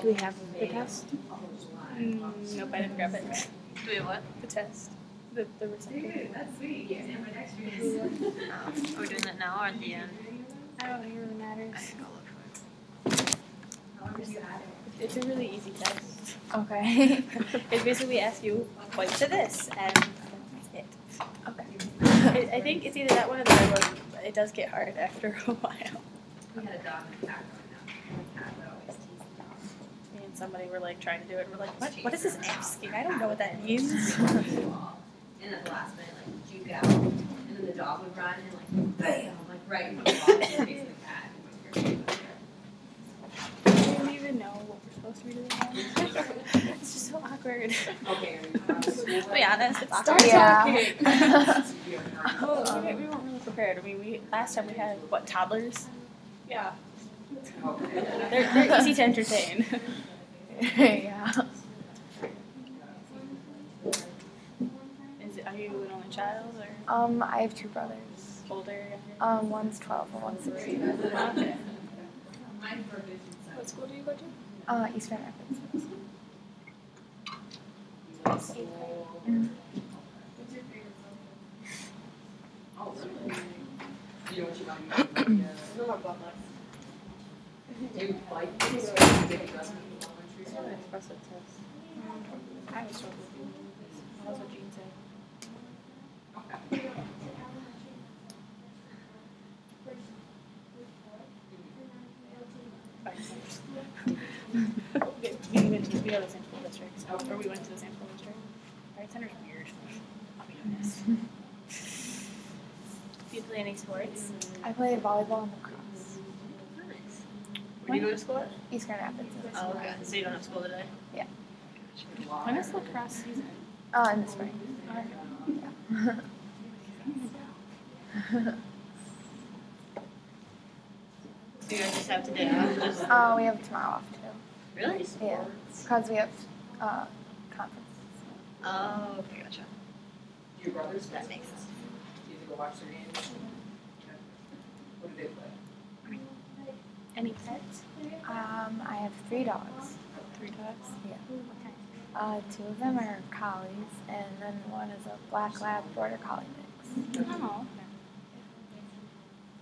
Do we have the test? Nope, I didn't grab it. Do we have what? The test. The receptor. That's sweet. Are we doing that now or at the end? I don't think it really matters. I think I'll look for it. It's a really easy test. Okay. It basically asks you, point to this, and that's it. Okay. I think it's either that one or the red one. But it does get hard after a while. We had a dog and a cat growing up. The cat would always tease the dog. Me and somebody were like trying to do it, and we're like, what is this asking? I don't know what that means. And at the last minute, like, juke out. And then the dog would run and, like, bam! Like, right in the wall, in the face of the cat. I don't even know what we're supposed to be doing. It's just so awkward. Okay. To be honest, it's awkward. Yeah. Oh, we weren't really prepared. I mean, last time we had, what, toddlers? Yeah. They're easy to entertain. Yeah. Are you an only child or I have two brothers. older, younger? One's 12 and one's 16. Okay. What school do you go to? Eastern Rapids. I was struggling with you. That's what Jean said. We go to the same school district, or we went to the same school district. Right center's weird. I'll be honest. Do you play any sports? I play volleyball and lacrosse. Nice. Where do you go to school at? Eastern Rapids. Oh, okay. So you don't have school today? Yeah. When is lacrosse season? In the spring. Yeah. So you guys just have today off? Just... We have tomorrow off too. Really? Yeah. Because we have conference. Oh, okay, gotcha. Your brothers? That makes sense. Do you go watch their games? What do they play? Any pets? I have 3 dogs. 3 dogs? Yeah. 2 of them are collies, and then one is a black lab border collie mix. Oh, okay.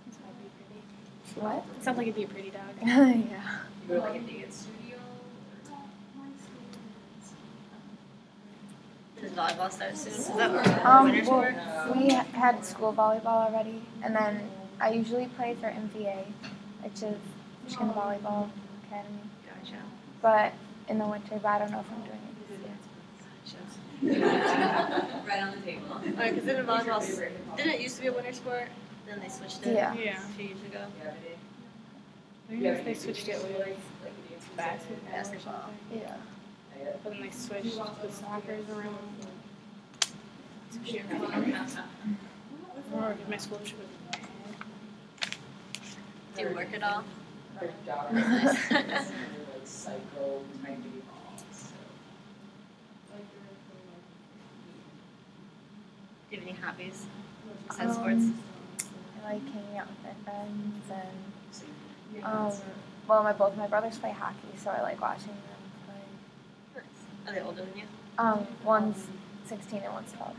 This might be pretty. What? Sounds like it'd be a pretty dog. Yeah. You go to like a dance studio? Does volleyball start soon? Is that winter sport? We had school volleyball already, and then I usually play for MVA, which is Michigan Volleyball Academy. Gotcha. But in the winter, but I don't know if I'm doing it this year. Right on the table. Alright, because then volleyball, didn't it used to be a winter sport? Then they switched it Yeah. Yeah. a few years ago. I think they switched it with basketball or something. Yeah. But then they switched the soccer around. Switched everything around. Or my school should have. Do you work at all? Their daughters like cycle, tiny balls. Do you have any hobbies besides sports? I like hanging out with my friends, and both my brothers play hockey, so I like watching them play. Nice. Are they older than you? One's 16 and one's 12.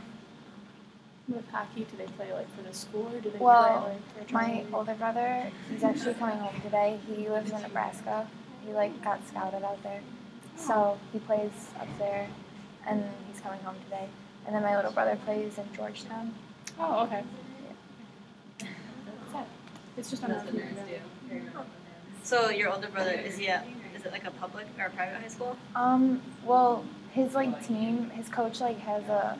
With hockey, do they play like for the school or do they Well, play like for my tournament? older brother, he's actually coming home today. He lives in Nebraska. He got scouted out there, so he plays up there, and he's coming home today. And then my little brother plays in Georgetown. Oh, okay. It's just on That's what parents do. So your older brother, is it like a public or a private high school? Well, his team, his coach has a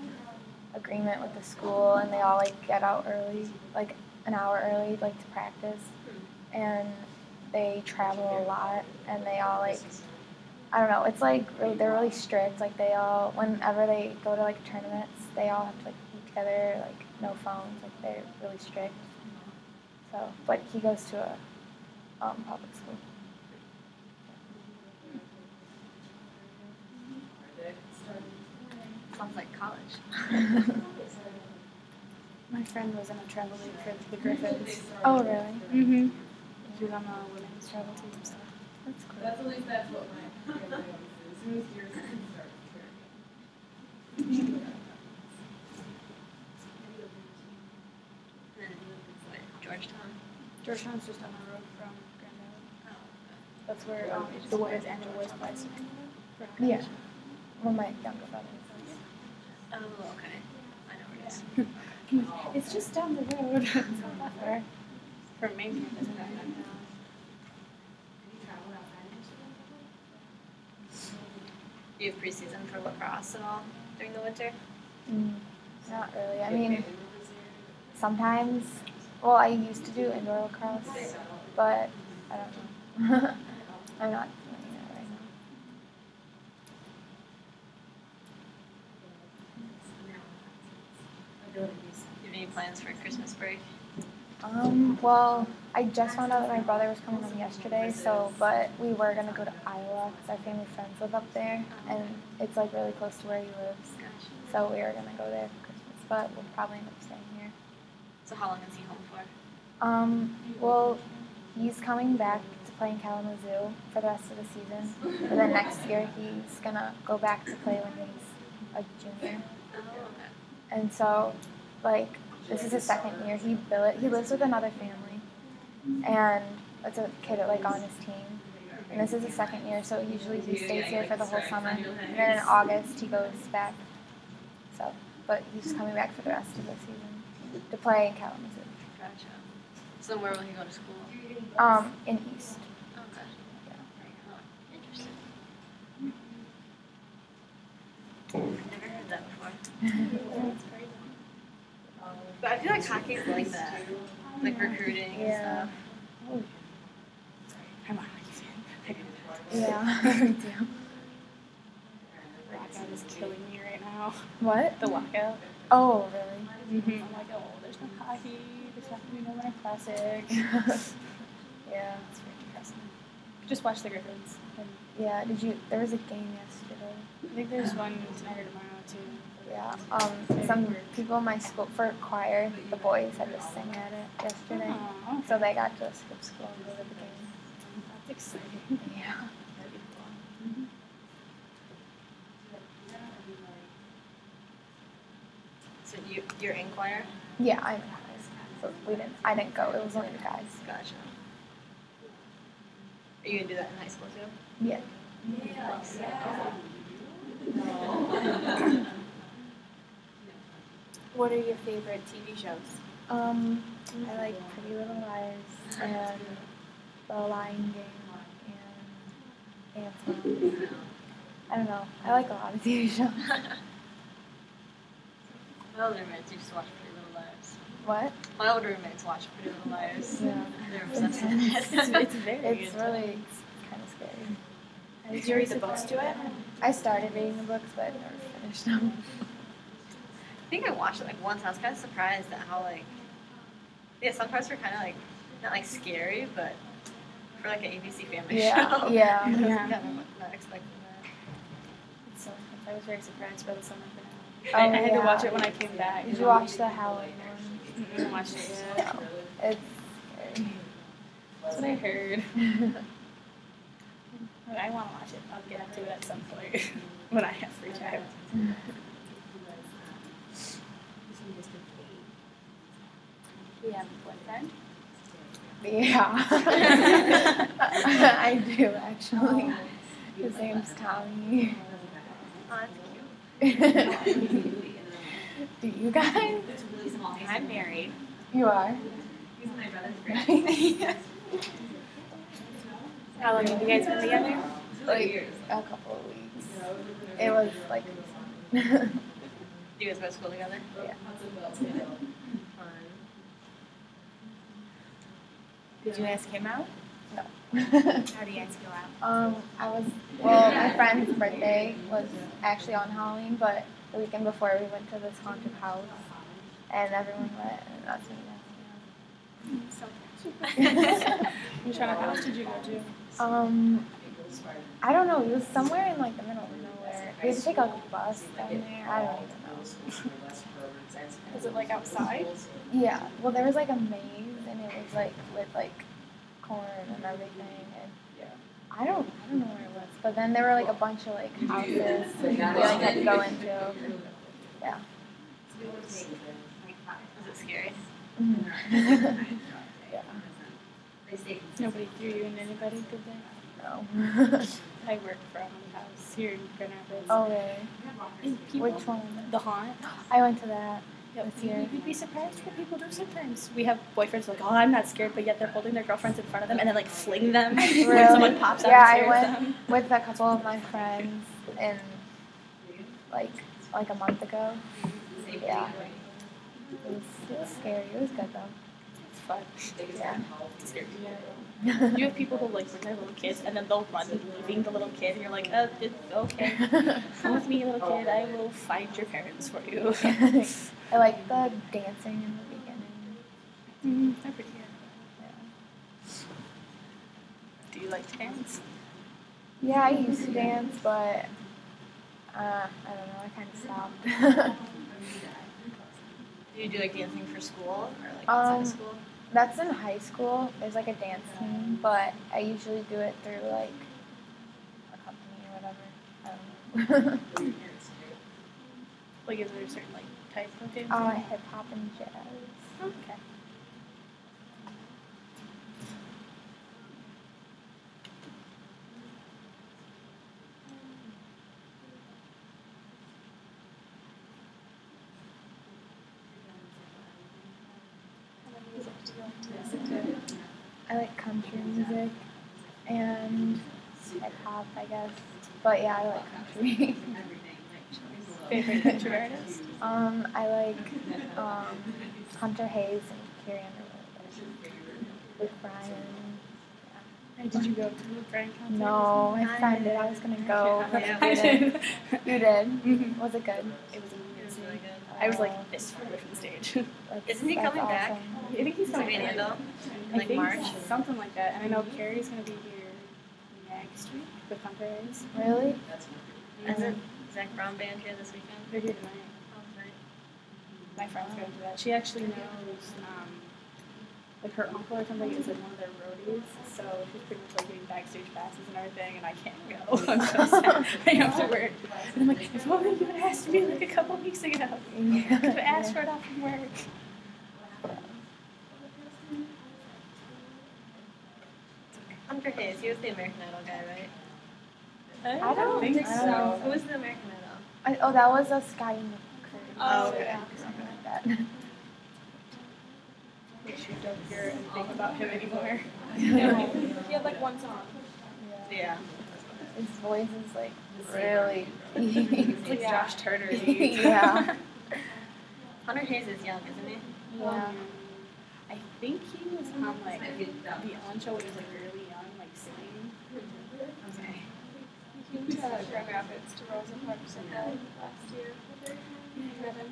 agreement with the school, and they all get out early, an hour early, to practice, and they travel a lot, and they all I don't know, it's they're really strict. They all, whenever they go to tournaments, they all have to eat together, no phones. They're really strict. So, but he goes to a public school. Sounds like college. My friend was in a travel league for the Griffins. Oh, really? Mm-hmm. She was on the women's travel team. So. That's cool. That's at least that's what my family always says. As soon as yours starts carrying. And then what, Georgetown? Georgetown's just on the road from Grand Valley. Oh, That's where the boys and the boys plays. Yeah. Well, my younger brother is. oh, okay. I know where it is. It's just down the road. It's not that far. From main campus, I don't know. Have you traveled outside of Michigan? Do you have preseason for lacrosse at all during the winter? Not really. I mean, sometimes. Well, I used to do indoor lacrosse, but I don't know. I'm not doing it right now. Do you have any plans for Christmas break? Well, I just found out that my brother was coming home yesterday, but we were gonna go to Iowa because our family friends live up there, and it's like really close to where he lives. So we were gonna go there for Christmas, but we'll probably end up staying here. So how long is he home for? Well, he's coming back to play in Kalamazoo for the rest of the season, and then next year he's gonna go back to play when he's a junior. Oh, okay. And so, like, this is his second year. He lives with another family, and it's a kid like on his team. And this is his second year, so usually he stays here for the whole summer, and then in August he goes back. So, but he's coming back for the rest of the season to play in Kalamazoo. Gotcha. So where will he go to school? In East. Okay. Interesting. Never heard that before. But I feel like hockey is like that. Like recruiting and Yeah. stuff. I'm a hockey fan. Yeah. Me too. Lockout is killing me right now. What? The lockout. Oh, really? Mm-hmm. I'm like, oh, there's no hockey. There's not going to be no Winter Classic. Yeah. It's very depressing. Just watch the Griffins. And Yeah. There was a game yesterday. I think there's one tonight or tomorrow, too. Yeah. Some people in my school for choir, the boys had to sing at it yesterday, Oh, so they got to skip school and go to the game. that's exciting. Yeah. That'd be cool. So you're in choir? Yeah, I'm in high school. So I didn't go. It was only the guys. Gotcha. Are you gonna do that in high school too? Yeah. What are your favorite TV shows? I like Pretty Little Liars and The Lion King and Anton. I don't know. I like a lot of TV shows. My older roommates used to watch Pretty Little Liars. What? My older roommates watch Pretty Little Liars. Yeah. They're obsessed with it. It's very It's really kind of scary. Did you read the books to it? I started reading the books, but I never finished them. I think I watched it like once. I was kind of surprised at how some parts were kind of like not like scary, but for like an ABC family Yeah, show. yeah. I was Yeah. kind of not expecting that. It's so intense. I was very surprised by the summer finale. Oh, I had to yeah. watch it when I came back. Did you watch the Halloween one? I haven't watched it yet. No. It's scary. That's what I heard. I want to watch it. I'll get into it at some point when I have free time. Do you have a boyfriend? Yeah. I do, actually. His name's Tommy. Oh, that's cute. Do you guys? I'm married. You are? He's my brother's friend. How long have you guys been together? Like a couple of weeks. It was like. Do you guys go to school together? Yeah. Fun. Did you ask him out? No. How do you guys go out? My friend's birthday was actually on Halloween, but the weekend before we went to this haunted house, and everyone went, and that's when we asked Which kind of house did you go to? me out. I don't know. It was somewhere in like the middle of nowhere. We had to take like a bus down there. I don't even know. Was it like outside? Yeah. Well, there was like a maze, and it was like with like corn and everything, and I don't know where it was, but then there were like a bunch of like houses we like had to go into. Yeah. Was it scary? Mhm. Yeah. Nobody threw you in anybody, did they? No. I work for a haunted house here in Grand Rapids. Oh really? And people, Which one? The haunt. I went to that. Yep. This year. You'd be surprised what people do sometimes. We have boyfriends like, oh, I'm not scared, but yet they're holding their girlfriends in front of them and then like fling them when Really? someone pops out Yeah, and I scares went them. with a couple of my friends in like a month ago. Yeah. It was scary. It was good though. It's fun. Yeah. It's scary. You have people who like bring their little kids and then they'll run leaving the little kid and you're like, okay, come with me, little kid. I will find your parents for you. I like the dancing in the beginning. They're pretty good. Yeah. Do you like to dance? Yeah, I used to dance, but I don't know. I kind of stopped. Do you do like dancing for school or like outside of school? That's in high school. There's like a dance team, but I usually do it through like a company or whatever. I don't know. Like, is there a certain like type of dancing? Hip hop and jazz. Okay. I like country music and hip hop, I guess. But yeah, I like country. Favorite country artist? I like Hunter Hayes and Carrie Underwood. Luke Bryan. Hey, did you go to the Brian concert? No, my friend did. I was gonna go. but Yeah, you I didn't. did. You did. Mhm. Was it good? It was amazing. It was really good. I was like this far away from the stage. Isn't he That's coming back? awesome. I think he's Is it coming being back. in I like think March? something like that. And I know Carrie's gonna be here next week with Hunter Hayes. Really? Isn't Zach Brown band here this weekend? They're here tonight. My friend's going to that. She actually knows, like her uncle or something is like one of their roadies, so she's pretty much like getting backstage passes and everything, and I can't go. I'm so sad. I have to work. And I'm like, if only you had asked me like a couple weeks ago. I could have asked for it off from work. Hunter Hayes, he was the American Idol guy, right? I don't think Who so. was the American Idol? That was a Sky McCurdy. Oh, okay. Yeah, something like that. Make sure you don't hear anything about him anymore. He had like one song. Yeah. His voice is like really It's like yeah. Josh Turner. Yeah. Hunter Hayes is young, isn't he? Yeah. I think he was on like the Ellen Show when he was like really young, like singing. Okay. He came to Grand Rapids to Rosa Parks last year. Met him.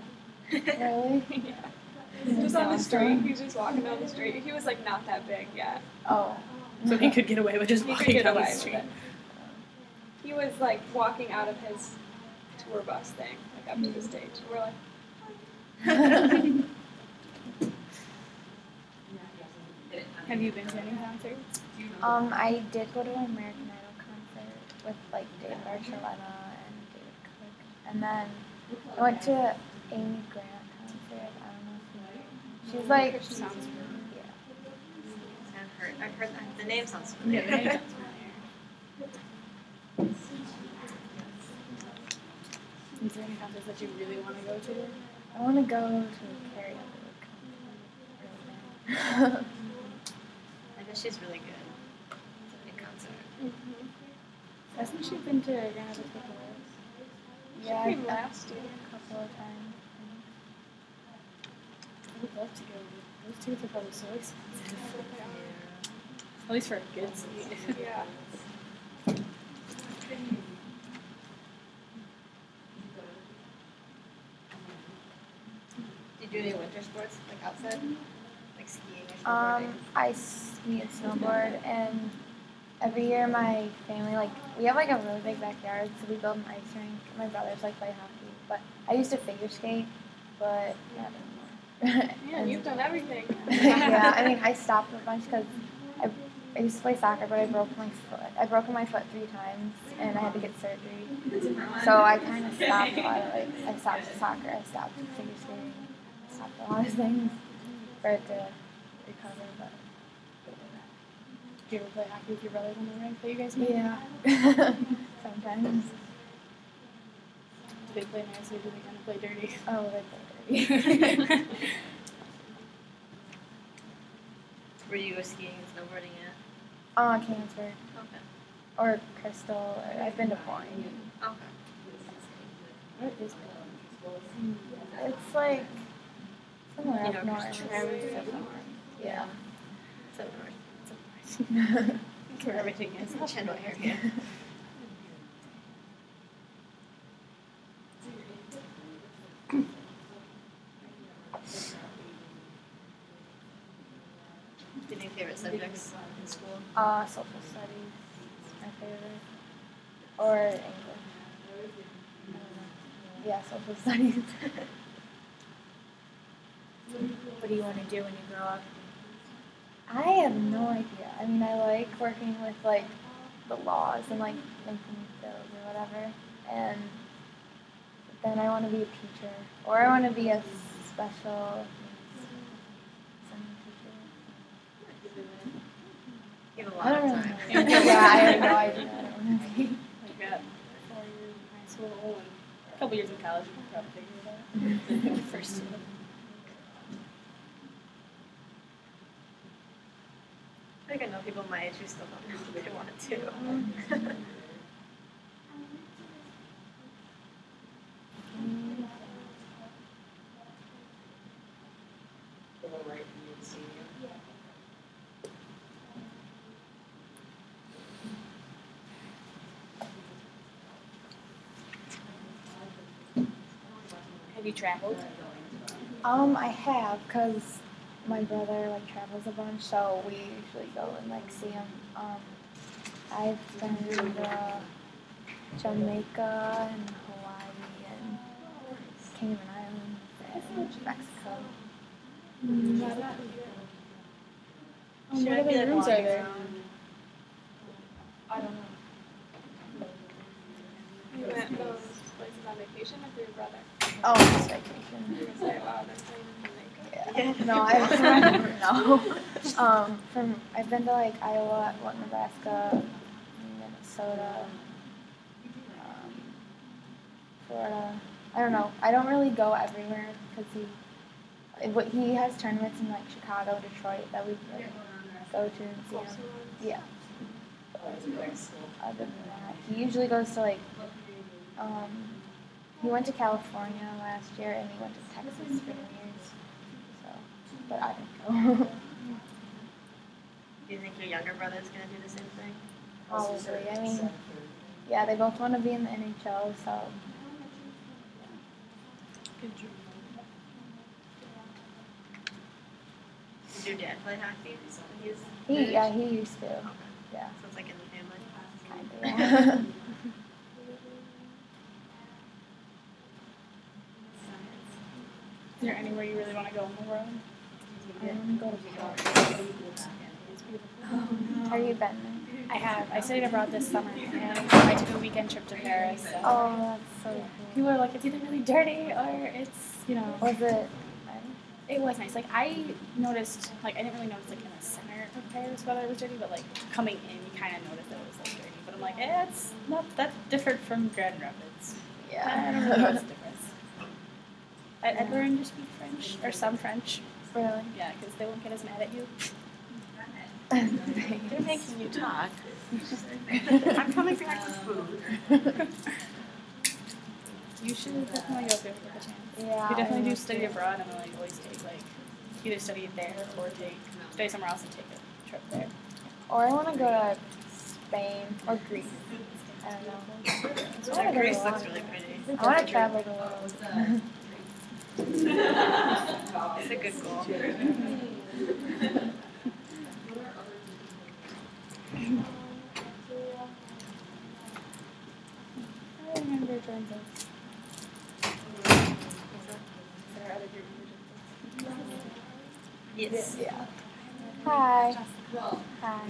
Really? Yeah. Just on the street. He was just walking down the street. He was like not that big yet. Oh. So he could get away with just He could walking get down the away with street. it. He was like walking out of his tour bus thing, like up to the stage. We're like, Have you been to any concerts? I did go to an American Idol concert with like Dave Barcelona and David Cook, and then I went to Amy Grant concert. I don't know if you. She's like. She sounds familiar. Yeah. I've heard that. The name sounds Yeah, familiar. the name sounds familiar. Is there any concerts that you really want to go to? I want to go to a Carrie Underwood concert. I guess she's really good. It's a big concert. Hasn't she been to Grand Rapids before? Yeah, came I've last year. a couple of times. I would love to go. Those tickets are probably so expensive. At least for a good seat. Yeah. Do you do any winter sports, like outside? Like skiing or snowboarding? I ski and snowboard, and every year my family, like, we have like a really big backyard, so we build an ice rink. My brothers like play hockey, but I used to figure skate, but not anymore. Man, you've done everything. Yeah, I mean, I stopped a bunch because I used to play soccer, but I broke my foot. I broke my foot 3 times, and I had to get surgery. So I kind of stopped a lot of I stopped soccer, I stopped figure skating, I stopped a lot of things for it to recover. But Do you ever play hockey with your brothers on the rink that you guys make? yeah, sometimes. Do they play nice or do they kind of play dirty? Oh, they play dirty. Were you skiing and snowboarding yet? Cancer Okay. or Crystal. Or I've been to Point. Okay. What is It's like somewhere You up know north. Crystal? Yeah. So north. That's where everything is. Channel area. Do you have any favorite subjects in school? Social studies is my favorite. Or English. Yeah, social studies. What do you want to do when you grow up? I have no idea. I mean, I like working with like the laws and like making bills or whatever. And then I want to be a teacher, or I want to be a special singing teacher. You have a I lot don't of really time. know. Yeah, I have no idea what I want to be. Like got 4 years in high school and a couple years in college, you can probably figure it out. First year. I think I know people my age who still don't know what they want to do. The one right from you, senior. Have you traveled? I have, cause my brother like travels a bunch, so we usually go and like see him. I've been to Jamaica and Hawaii and Cayman Islands and Mexico. What Should I be other like rooms are walking there? around? I don't know. You went those places on vacation with your brother. Oh, it's vacation. You was like, wow, they're playing in Jamaica. Yeah. No, I've been to like Iowa, Nebraska, Minnesota, Florida. I don't know. I don't really go everywhere because he has tournaments in like Chicago, Detroit that we go to and see him. Yeah. Other than that, he usually goes to like he went to California last year and he went to Texas for New Year's. So, but I didn't go. Do you think your younger brother's gonna do the same thing? Probably. I mean, yeah, they both want to be in the NHL, so. Good job. Did your dad play hockey? He's He used to. Okay. Yeah, So it's like in the family. kind of. Yeah. Is there anywhere you really want to go in the world? I want to go to Paris. Have you been there? I have. I studied abroad this summer, and I took a weekend trip to Paris. And Oh, that's so cool. people are like, it's either really dirty or it's, Was it? it was nice. Like I noticed, like I didn't really notice like in the center of Paris whether it was dirty, but like coming in, you kind of noticed that it was like dirty. But I'm like, it's not that different from Grand Rapids. I don't really notice the difference. I'd learn to speak French or some French. Really? Yeah, because they won't get as mad at you. They're making you talk. I'm coming back with food. You should definitely go if you ever get the chance. Yeah. You I definitely do want study to. abroad and like always take like either study there or study somewhere else and take a trip there. Or I want to go to Spain or Greece. I don't know. I wanna go to Greece a looks lot. really pretty. I want to travel the world. It's a good goal. I remember doing this. There are other group Yes. Yeah. Hi. Hi.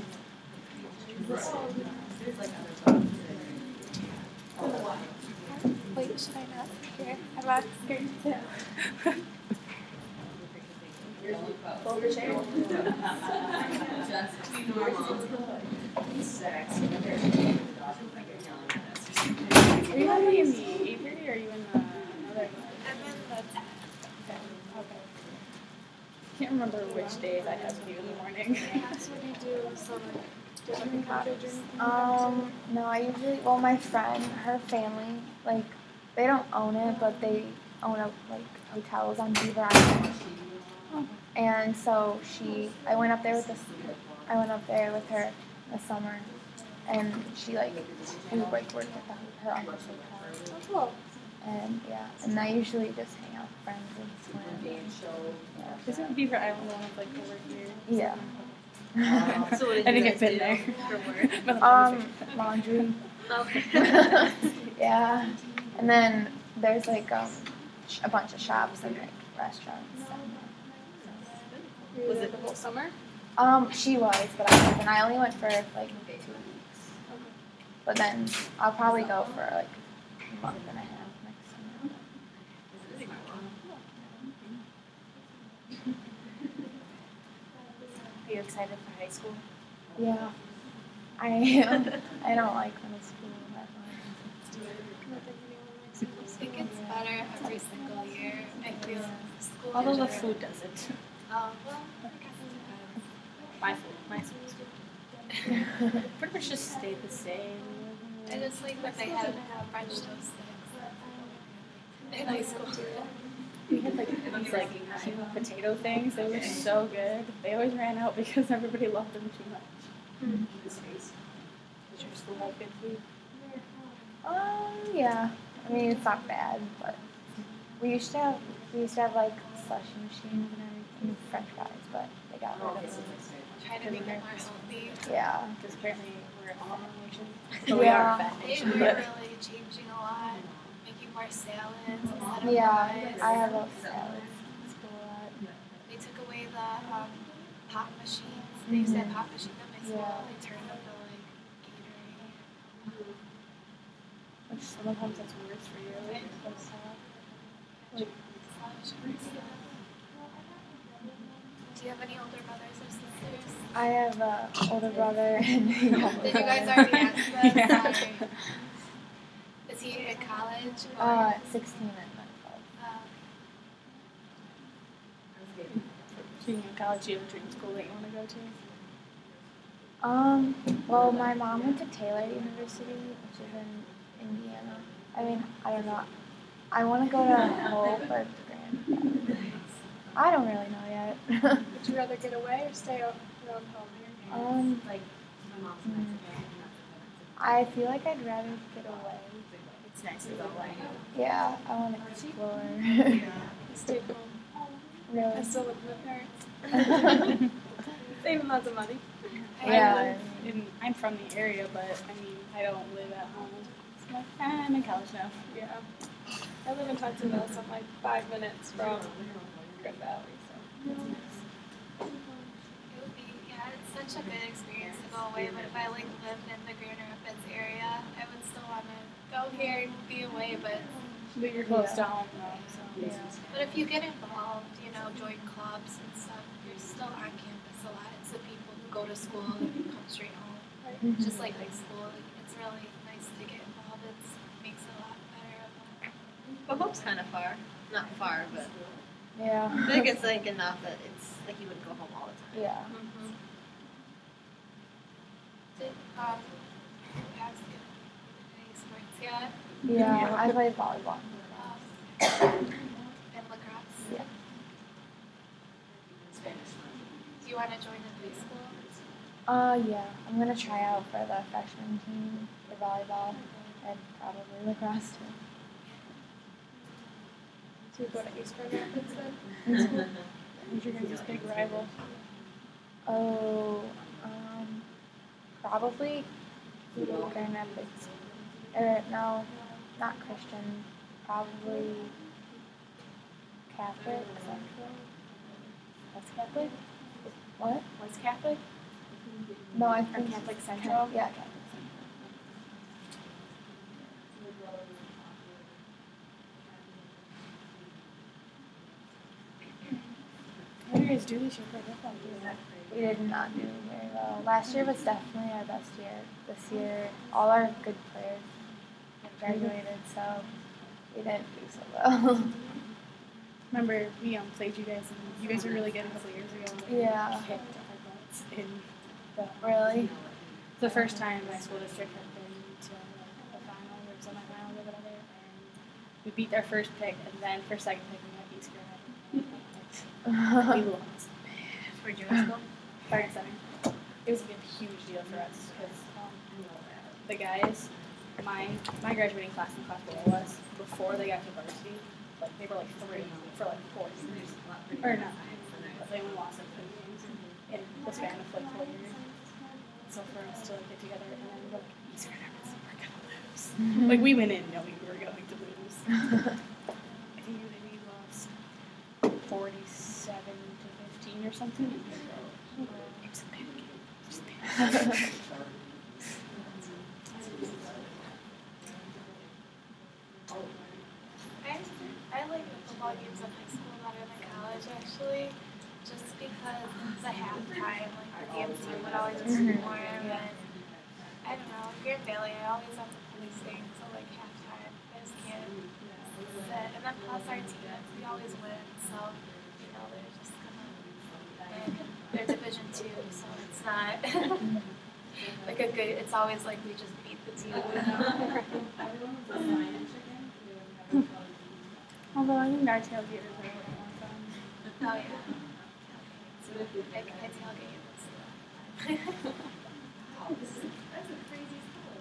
Wait, should I not? Here, I'm not scared too. Pull the chair. Are you only in the Avery or are you in the other one? I'm in the tech. Okay. Can't remember which days I have to do in the morning. So what do you do? So like, do you have like a cottage or anything? No, I usually, well, my friend, her family, like, they don't own it, but they own like hotels on Beaver Island. And so I went up there with her this summer, and we would like work at her uncle's hotel. Oh, cool. And yeah, and I usually just hang out with friends and swim. Isn't Beaver Island the one that's like over here? Yeah. So what did I you think guys I've been do there. for work? Laundry. Okay. Yeah. And then there's like a bunch of shops and like restaurants. Were you there the whole summer? She was, but I wasn't. I only went for like 2 weeks. But then I'll probably go for like a month and a half next summer. Are you excited for high school? Yeah. I am. I don't like middle school that much. It gets better every single year. I feel school. Although the food doesn't. Well, I guess it My school is good. Pretty much just stayed the same. depends. I just like that they had French toast sticks in high school. We had like these like cute potato things. They were so good. They always ran out because everybody loved them too much. Does your school have good food? Yeah. I mean, it's not bad, but we used to have like slushy machines and everything, French fries, but they got rid of them. Try to make it more healthy. Yeah. Because apparently we're a fat nation. So we are a Yeah. fat They nation, were but really changing a lot, making more salads instead of Yeah. fries. I have those salads at school a lot. They took away the pop machines. They used to have pop machines at my school. Yeah. They turned them to like Gatorade. which sometimes that's worse for you. Right. Do you have any older brothers or sisters? I have an older brother and a younger Did you guys brother. already answer that? Yeah. Sorry. Is he in college? Or, 16 and 12. Being in college, do you have a dream school that you want to go to? Well, my mom went to Taylor University, which is in Indiana. I mean, I don't know. I want to go to Hope or Grand. I don't really know yet. would you rather get away or stay around home here? I feel like I'd rather get away. It's nice to go away. Yeah, I want to explore. Stay home. I Really. still live with my parents. Saving lots of money. Yeah. I'm from the area, but I mean, I don't live at home. So I'm like, I'm in college now. Yeah. I live in Huntsville, so I'm like 5 minutes from Grand Valley. So. It would be, yeah, it's such a good experience to go away, but if I like lived in the Grand Rapids area, I would still want to go here and be away, but But you're close to home though, so. Yeah. but if you get involved, you know, join clubs and stuff, you're still on campus a lot. It's the people who go to school and come straight home. Just like high school, it's really nice to get involved. It makes it a lot better. But Hope's kind of far. Not far, but Yeah. I think it's like enough that it's like you wouldn't go home all the time. Yeah. Did you guys get any sports yet? Yeah. I play volleyball. And lacrosse? Yeah. Do you want to join in high school? Yeah. I'm gonna try out for the freshman team for volleyball and probably lacrosse too. Do you go to East Grand Rapids then? Who's your guys' big rival? Oh, probably Grand Rapids. No, not Christian. Probably Catholic. Central. That's Catholic. What? What's Catholic? No, I Or think Catholic Central? Yeah, Catholic What do you guys do this year for football? Central. We did not do very well. Last year was definitely our best year. This year, all our good players graduated, so we didn't do so well. Remember, we played you guys, and you guys were really good a couple years ago. Yeah. We kicked our butts in Really? the first time my school district had been to the final or semifinals or whatever, and we beat their first pick, and then for second pick we got East Grad. We lost. Where'd you guys go? Barton Center. It was a huge deal for us because the guys, my graduating class in class below us, before they got to varsity, like they were like 3 for like 4 years, or not, but they only lost like 3 games in the span of like 4 years. So for us to like get together and then we're like, East Grand Rapids, we're gonna lose. Like we went in knowing we were going to lose. I think we lost 47 to 15 or something. It was a big game. Just big. I like the football games in high school better than college, actually, just because the halftime, like the dance team would always perform, and I don't know, Grand Valley, I always have to play sing, so like halftime, I just can't sit. And then plus our team, we always win, so you know they're just gonna win. They're Division II, so it's not like a good. It's always like we just beat the team. Although I think our tailgate is a little bit more fun. Oh yeah. I tailgate this. That's a crazy school.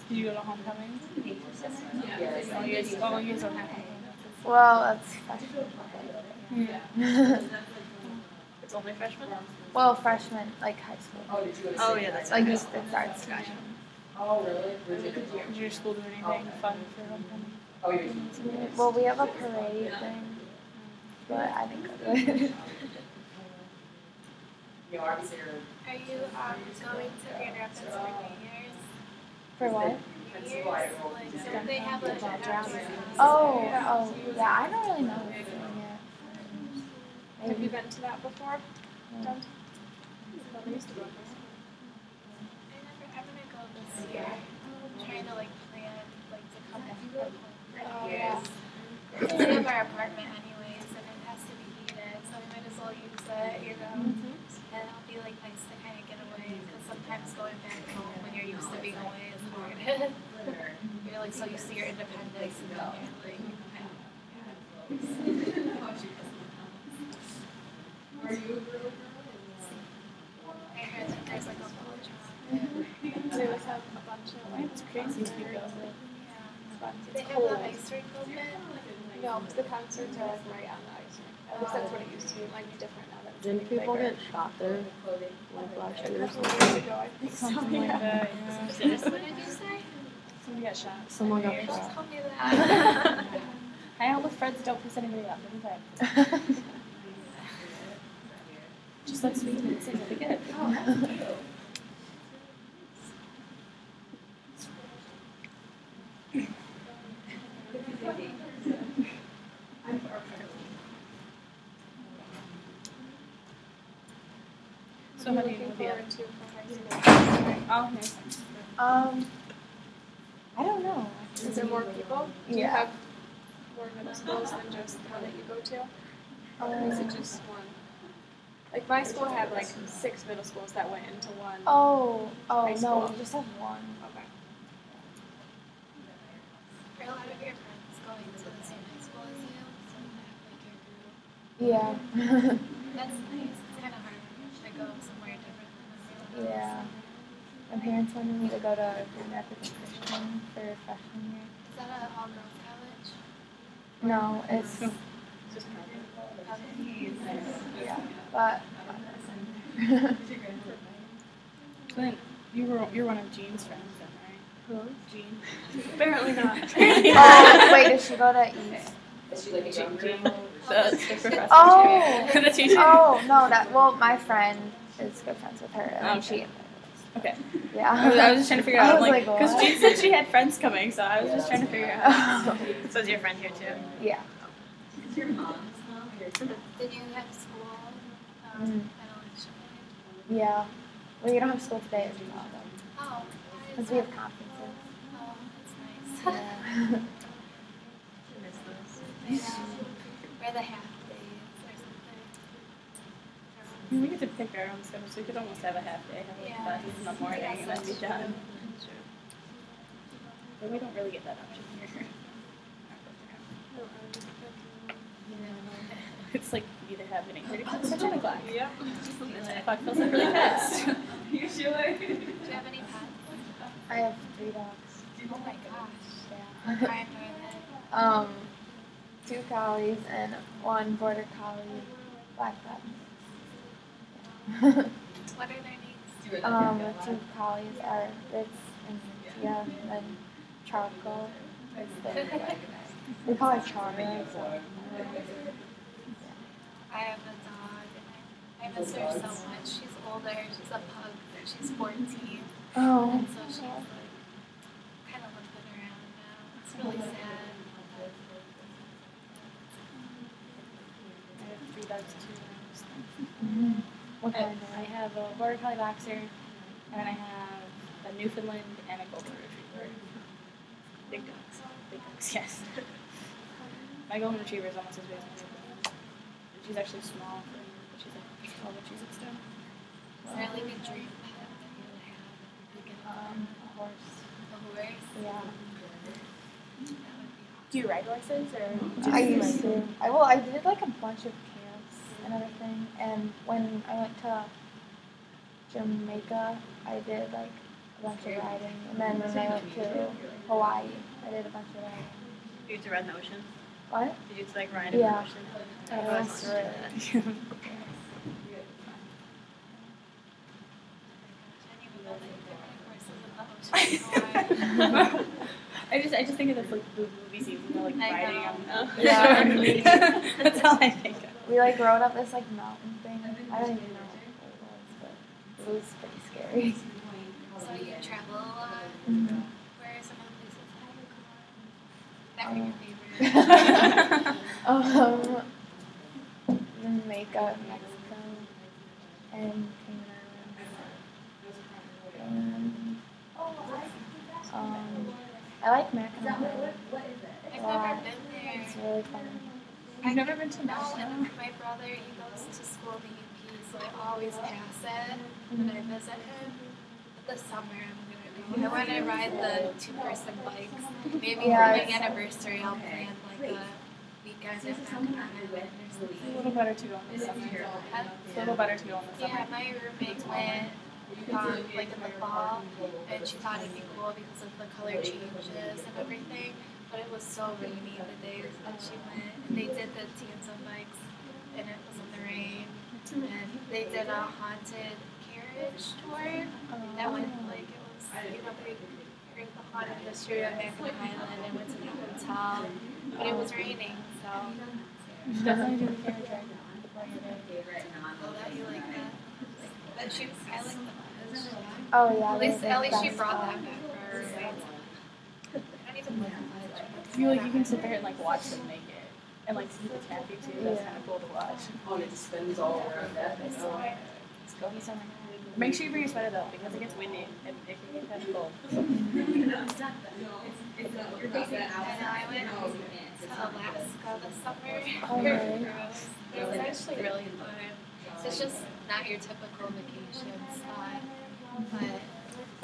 Did you go to homecoming? Oh, you guys don't have homecoming. Well, that's freshman. Yeah. It's only freshmen? Well, freshman, like high school. Oh, yeah, that's Like okay. it starts freshman. Oh, really? Did your school do anything fun for homecoming? Oh, you're Well, we have a parade thing, but I didn't go to it. You know, obviously, Are you going to Grand Rapids for New Year's? For what? New Year's? Like, don't they have a outdoor Oh, concert? yeah, I don't really know anything yet. Have you been to that before? No. I used to go this. I'm gonna go this year. I'm trying to like plan like to come back for New Year's. We have our apartment anyways, and it has to be heated, so we might as well use it, you know. And it'll be like nice to kind of get away, because sometimes going back home when you're used to being away is hard. You're like so used to your independence, and then you're like. Are you? I heard that there's like a ball drop. They always have a bunch of it's crazy people. Yeah. Do they have the ice rink open? No, because the concerts are like right on the ice rink. At least that's what it used to be. It might be different now that it's Didn't getting people bigger. get shot there like last year or A couple something? years ago, I think so. Something like Yeah. that, yeah. What did you say? Somebody got shot. Someone got Just shot. tell me that. Hang out with friends, don't piss anybody off. Every time. Just like sweet and sing, it'll be good. So how do you Looking know the forward to for high school. Oh, nice. I don't know. Is there more people? Do you Yeah. have more middle schools than just the one that you go to? Or is it just one? Like my school had like 6 middle schools that went into one. Oh, High no, school. we just have one. Okay. Are a lot of your friends going to the same high school as you? So you have like your group. Yeah. That's nice. It's kind of hard to go somewhere different than the Yeah. My parents wanted me to go to Grand Rapids Christian for freshman year. Is that an all girls college? No, it's Just yeah, but Clint, you're one of Jean's friends then, right? who? Jean. Apparently not. Oh, wait, does she go to East? Is she like a Jean. younger? The professor. Oh. The teacher. Oh no, my friend is good friends with her, and Okay. she. Okay. Yeah. I was just trying to figure out, like, because what? Jean said she had friends coming, so I was just trying to figure out. So is your friend here too? Yeah. Did you have school? Mm. An election? Yeah. Well, you don't have school today as well, Oh, because we have conferences. oh, that's nice. Yeah. Miss those. Yeah. Or the half days or something. We get to pick our own schedule, so we could almost have a half day, have like Yeah. classes in the morning, and then be done. Sure. But we don't really get that option here. It's like you either have an 8:30 class or 10 o'clock. Yeah. And 10 o'clock fills up really fast. You should. Do you have any pets? I have 3 dogs. Oh my gosh. Yeah. What kind are they? 2 collies and 1 border collie, black lab. What are their names? The 2 collies are Ritz and Cynthia, and then Charcoal is the we call her Charmer. So. I have a dog and I miss her so much. She's older, she's a pug, she's 14. Oh. And so she's like kind of limping around now. It's really sad. I have 3 dogs too. Mm-hmm. What kind I have a border collie boxer, and then I have a Newfoundland and a golden retriever. Big dogs. Big dogs, yes. My golden retriever is almost as big as my Newfoundland. She's actually small for me, but she's like 12 inches at still. Is there like a dream pet that you would have? Like A horse. a horse? Yeah. That would be awesome. Do you ride horses, or? I used to. I did like a bunch of camps and everything, and when I went to Jamaica, I did like a bunch of riding, and then when I went to Hawaii, I did a bunch of riding. You used to ride in the ocean? What? Did you used to like ride in Yeah. the ocean? I Oh, was that's really. not that. I just think of the movie scenes, you know, like I riding know. on the Yeah. That's all I think of. We like rode up this like mountain thing. I don't even know what it was, but it was pretty scary. So you travel a lot? Mm-hmm. Where are some of the places that were your favorite? Jamaica, Mexico, and Cayman Islands. And I like Mackinac. I've never been there. It's really fun. I've never been to No, Mexico. and my brother, he goes to school in the UP, so I always pass it when I visit him. But this summer I'm gonna go. I want to ride the 2-person bikes. Maybe Yeah, for my it's- anniversary I'll plan like a weekend at Mackinac Island or It's a something. little better to go in the summer. It's a little better to go in the summer. Yeah, my roommate went like in the fall, and she thought it'd be cool because of the color changes and everything. But it was so rainy the days that she went, and they did the Tanzan bikes, and it was in the rain. And they did a haunted carriage tour that went like it was, you know, they heard the haunted history of Mackinac Island and went to the hotel, but it was raining, so. You should definitely do the carriage ride before you're there. Oh, that you like that? But she, I like the footage. Oh yeah. At least she that's brought fun. that back for her roommate. I don't even like footage. I feel like you can sit there and like watch them make it, and like see the taffy too. That's kind of cool to watch. Oh, and it spins all around that. Let's go in the summer. Make sure you bring your sweater though, because it gets windy and it can get kind of cold. And I went to Alaska this summer. Oh, really? It was actually really fun. So it's just not your typical vacation spot, but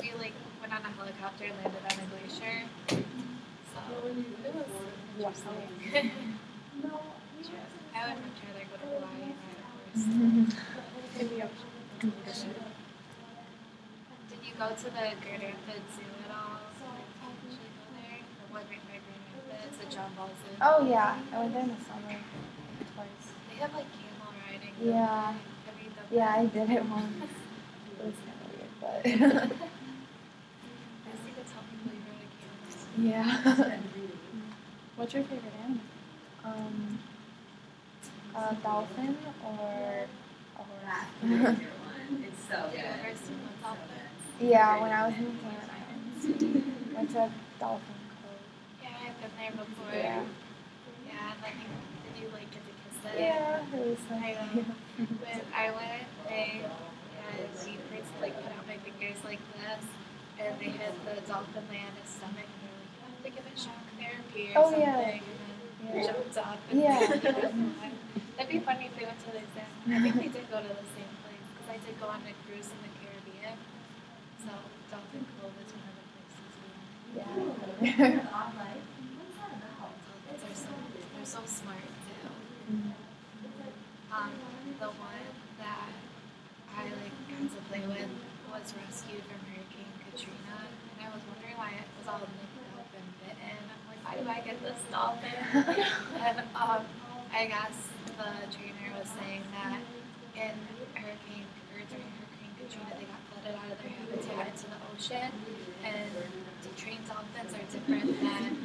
we like went on a helicopter and landed on a glacier. So it was interesting. I would much rather go to Hawaii and ride a horse. In the ocean. Did you go to the Grand Rapids Zoo at all? Did you go there? The one right by Grand Rapids, the John Ball Zoo? Oh yeah, I went there in the summer twice. They have like camel riding. Yeah. Have you done Yeah, that? I did it once. It was kind of weird, but I think it's how people you ride a camel. yeah. What's your favorite animal? Um, A dolphin or a horse. It's so Did you good. ever swim with dolphins? Yeah, when I was in the Cayman Islands, we went to Dolphin Cove. Yeah, I've been there before. Yeah. Yeah, and then did you like get to kiss them? Yeah, it was I nice. when I went, they had me first like put out my fingers like this, and they had the dolphin lay on his stomach, and they were like, you have to give it shock therapy or Oh, something, yeah. and then Yeah. jumped up. And Yeah. That'd be funny if we went to the same. I think we did go to the same place because I did go on a cruise in the Caribbean. So Dolphin Cove is one of the places we went. Yeah. Dolphins are they're so smart too. Mhm. The one that I like got to play with was rescued from Hurricane Katrina, and I was wondering why it was all nicked up and bitten. I'm like, why do I get this dolphin? And I guess the trainer was saying that in during Hurricane Katrina, they got flooded out of their habitat into the ocean, and trained dolphins are different than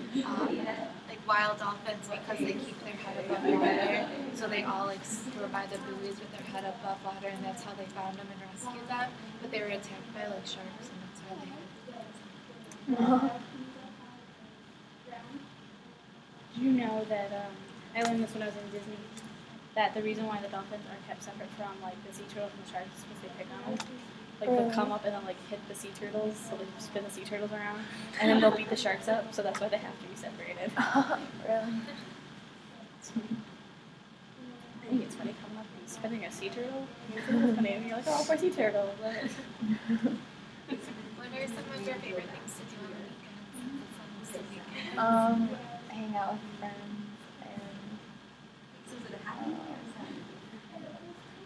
like wild dolphins because they keep their head above water. So they all like were by the buoys with their head above water, and that's how they found them and rescued them. But they were attacked by like sharks, and that's how they had to. Did you know that I learned this when I was in Disney? That the reason why the dolphins are kept separate from like the sea turtles and the sharks is because they pick on them. Like they'll come up and they'll like hit the sea turtles, so they spin the sea turtles around, and then they'll beat the sharks up. So that's why they have to be separated. Really? I think it's funny coming up and spinning a sea turtle. It's really funny. And you're like, oh, poor sea turtle. But What are some of your favorite things to do on the weekends? Since it's almost a weekend. Hang out with friends and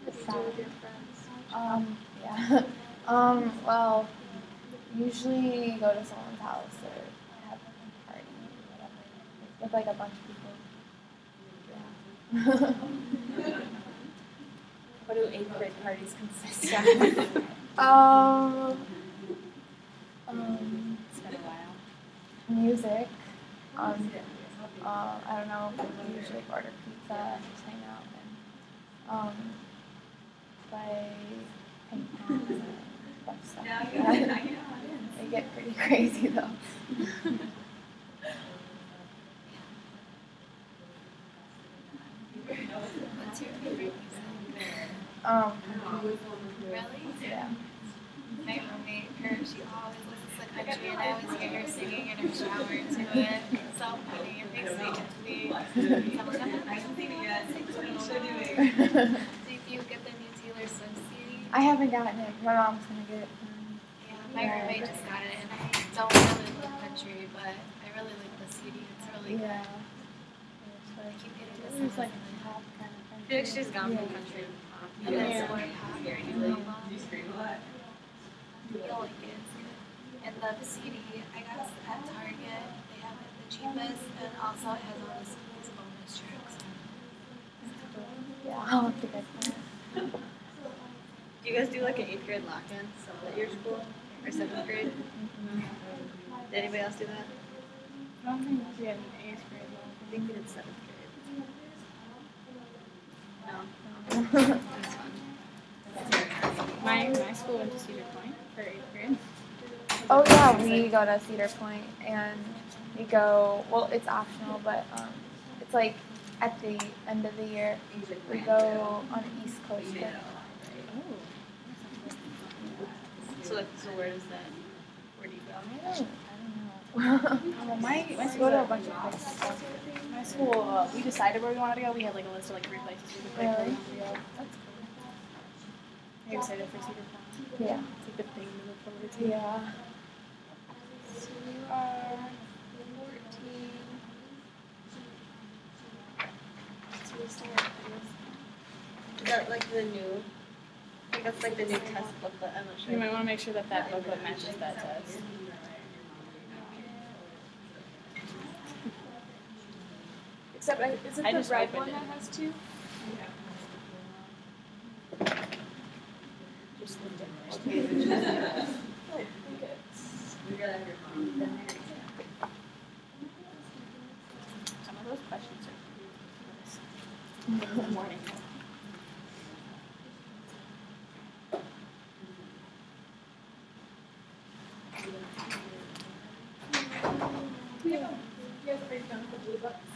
What do you do with your friends? yeah. Well, usually go to someone's house or have a party, whatever, with like a bunch of people. Yeah. what do 8th grade parties consist of? It's been a while. Music. I don't know. We usually order pizza and just hang out and play ping pong and a bunch of stuff like that. They get pretty crazy though. What's your favorite music? Really? Yeah. My roommate, she always listens to country, and I always hear her singing in her shower to it. It's so funny. It makes me happy. So I'm like, I'm not listening to that. Do you get the new Taylor Swift CD? I haven't gotten it. My mom's gonna get it for me. Yeah, my roommate just got it, and I don't really like country, but I really like the CD. It's really good. Yeah. I keep getting It this was like one. pop kind of I feel like she's gone from country to pop. And then some more pop or new album. Do you scream a lot? You'll like it. It's good. And the CD, I got at Target. They have it the cheapest, and also it has all these bonus tracks. Yeah, I'll have to get that. Do you guys do like an 8th grade lock-in at your school? Or 7th grade? Did anybody else do that? I don't think we had an 8th grade one. I think we did 7th grade. No. That's fun. My school went to Cedar Point for 8th grade. Oh yeah, we go to Cedar Point and we go. Well, it's optional, but it's like at the end of the year we go on the East Coast trip. So where does that? Where do you go? I don't know. Well, my We go school, to a bunch of places. my school, we decided where we wanted to go. We had like a list of like 3 places we could pick. Really? Yeah. That's Are you excited for Cedar Point? cool. Yeah. It's like the thing to look forward to. Yeah. So you are 14. So we still have Is that like the new? I think that's like the new test booklet. I'm not You sure. might want to make sure that that booklet matches that test. Except, is it I the just red opened one it. that has 2? Just the difference. I think it's... Some of those questions are in the morning.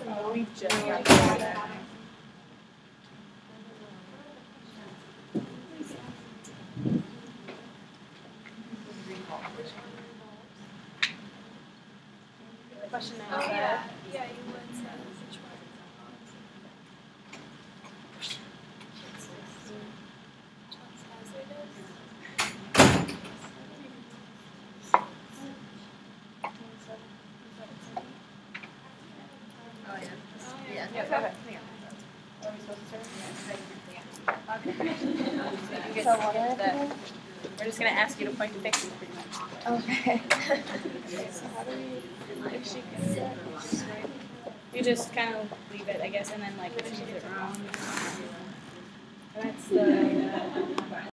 Oh, we just got that. Question Oh now. yeah, yeah, you would say which one. Which one's hazardous? Oh yeah. Oh Yeah. Yeah, Okay. okay. Are we supposed to start? Okay. So what are we doing? We're just gonna ask you to point to pictures pretty much. Okay. So how do we, if she gets it, just write. You just kind of leave it, I guess, and then like if you get it wrong, that's the